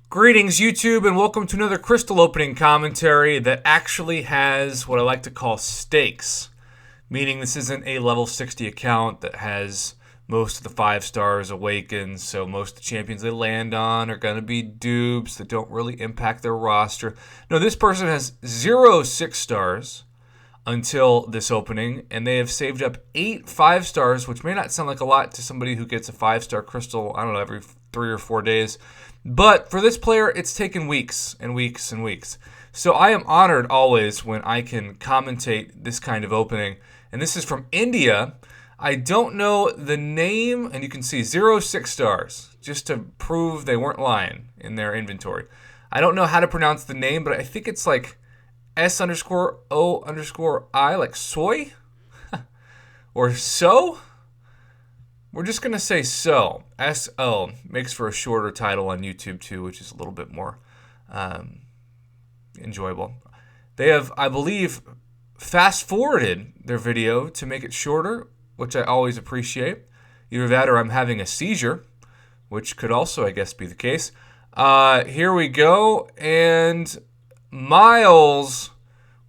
Greetings, YouTube, and welcome to another crystal opening commentary that actually has what I like to call stakes, meaning this isn't a level 60 account that has most of the 5 stars awakened, so most of the champions they land on are going to be dupes that don't really impact their roster. No, this person has 0 6 stars until this opening, and they have saved up 8 5 stars, which may not sound like a lot to somebody who gets a 5-star crystal, I don't know, every 3 or 4 days. But for this player, it's taken weeks and weeks and weeks. So I am honored always when I can commentate this kind of opening. And this is from India. I don't know the name, and you can see 0 6 stars, just to prove they weren't lying in their inventory. I don't know how to pronounce the name, but I think it's like S_O_I, like soy? Or so? We're just going to say so. S-O. Makes for a shorter title on YouTube, too, which is a little bit more enjoyable. They have, I believe, fast-forwarded their video to make it shorter, which I always appreciate. Either that or I'm having a seizure, which could also, I guess, be the case. Here we go. And Miles,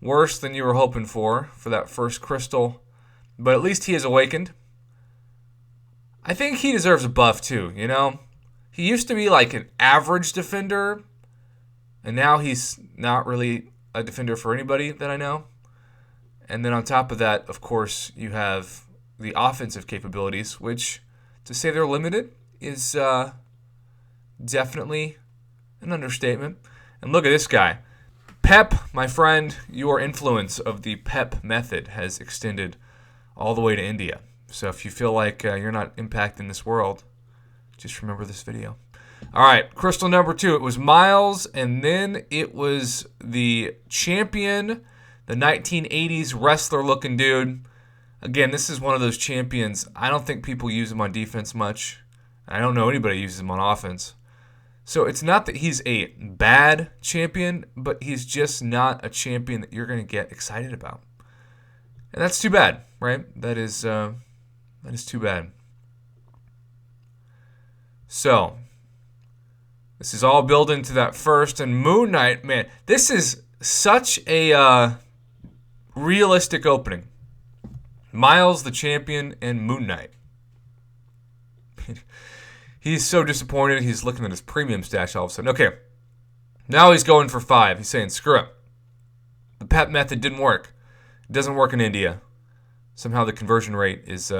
worse than you were hoping for that first crystal. But at least he is awakened. I think he deserves a buff too, you know? He used to be like an average defender, and now he's not really a defender for anybody that I know. And then on top of that, of course, you have the offensive capabilities, which, to say they're limited, is definitely an understatement. And look at this guy. Pep, my friend, your influence of the Pep method has extended all the way to India. So if you feel like you're not impacting this world, just remember this video. All right, crystal number 2. It was Miles, and then it was the champion, the 1980s wrestler-looking dude. Again, this is one of those champions. I don't think people use him on defense much. I don't know anybody uses him on offense. So it's not that he's a bad champion, but he's just not a champion that you're going to get excited about. And that's too bad, right? That is too bad. So, this is all built into that first. And Moon Knight, man, this is such a realistic opening. Miles, the champion, and Moon Knight. He's so disappointed. He's looking at his premium stash all of a sudden. Okay, now he's going for 5. He's saying, screw it. The Pep method didn't work. It doesn't work in India. Somehow the conversion rate is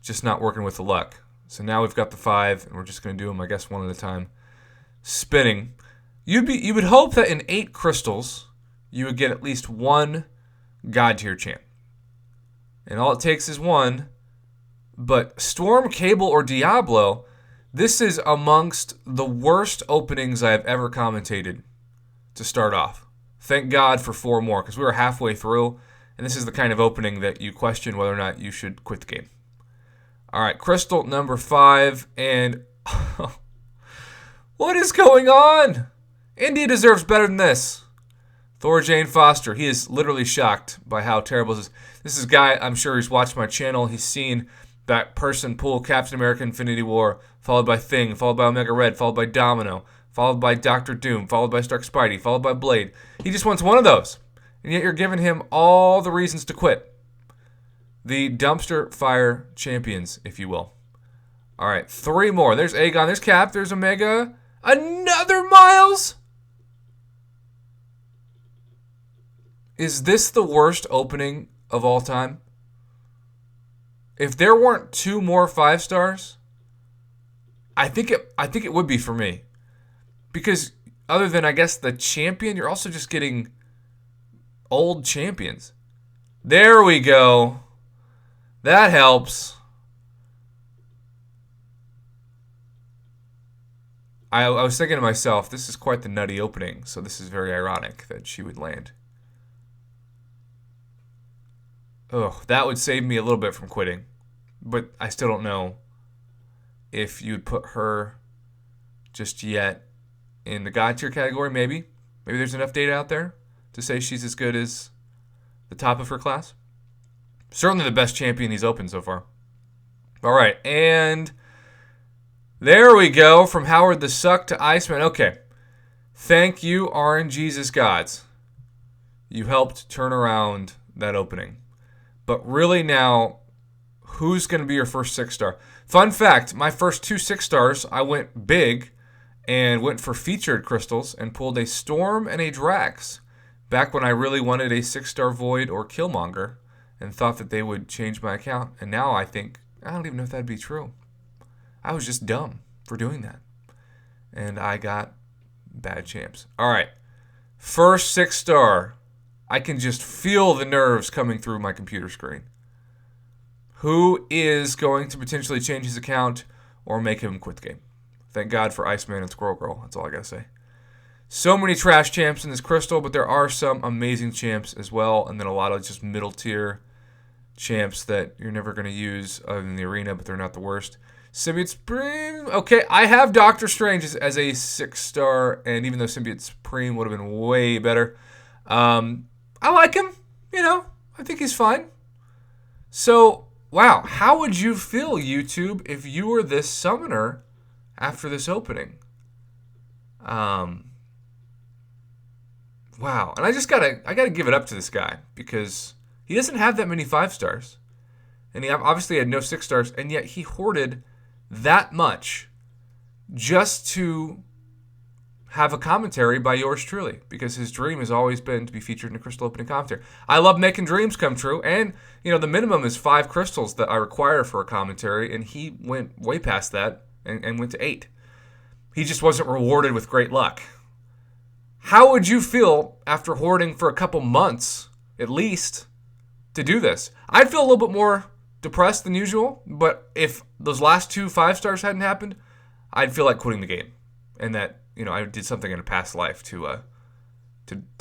just not working with the luck. So now we've got the 5, and we're just going to do them, I guess, one at a time. Spinning. You would hope that in 8 crystals, you would get at least 1 God tier champ. And all it takes is 1. But Storm, Cable, or Diablo, this is amongst the worst openings I have ever commentated to start off. Thank God for 4 more, because we were halfway through, and this is the kind of opening that you question whether or not you should quit the game. All right, crystal number 5, and what is going on? India deserves better than this. Thor Jane Foster, he is literally shocked by how terrible this is. This is a guy, I'm sure he's watched my channel. He's seen that person pull Captain America Infinity War, followed by Thing, followed by Omega Red, followed by Domino, followed by Doctor Doom, followed by Stark Spidey, followed by Blade. He just wants one of those. And yet you're giving him all the reasons to quit. The dumpster fire champions, if you will. All right, 3 more. There's Aegon, there's Cap, there's Omega. Another Miles? Is this the worst opening of all time? If there weren't 2 more 5 stars, I think it would be for me. Because other than, I guess, the champion, you're also just getting old champions. There we go. That helps. I was thinking to myself, this is quite the nutty opening, so this is very ironic that she would land. Oh, that would save me a little bit from quitting. But I still don't know if you'd put her just yet in the God tier category, maybe. Maybe there's enough data out there to say she's as good as the top of her class. Certainly the best champion he's opened so far. All right, and There we go. From Howard the Suck to Iceman. Okay. Thank you, RNGesus gods. You helped turn around that opening. But really now, who's going to be your first 6-star? Fun fact, my first 2 6-stars, I went big and went for featured crystals and pulled a Storm and a Drax back when I really wanted a 6-star Void or Killmonger and thought that they would change my account. And now I think, I don't even know if that'd be true. I was just dumb for doing that. And I got bad champs. All right. First 6-star. I can just feel the nerves coming through my computer screen. Who is going to potentially change his account or make him quit the game? Thank God for Iceman and Squirrel Girl. That's all I got to say. So many trash champs in this crystal, but there are some amazing champs as well. And then a lot of just middle tier champs that you're never going to use other than the arena, but they're not the worst. Symbiote Supreme. Okay, I have Doctor Strange as a 6-star, and even though Symbiote Supreme would have been way better, I like him. I think he's fine. So, wow, how would you feel, YouTube, if you were this summoner after this opening? Wow, and I gotta give it up to this guy because he doesn't have that many 5-stars, and he obviously had no 6-stars, and yet he hoarded that much just to have a commentary by yours truly, because his dream has always been to be featured in a crystal opening commentary. I love making dreams come true, and the minimum is 5 crystals that I require for a commentary, and he went way past that and went to 8. He just wasn't rewarded with great luck. How would you feel after hoarding for a couple months, at least, to do this? I'd feel a little bit more depressed than usual, but if those last 2 5-stars hadn't happened, I'd feel like quitting the game, and that I did something in a past life to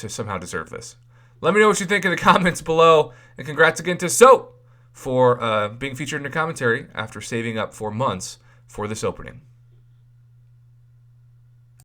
somehow deserve this. Let me know what you think in the comments below, and congrats again to Soap for being featured in a commentary after saving up for months for this opening.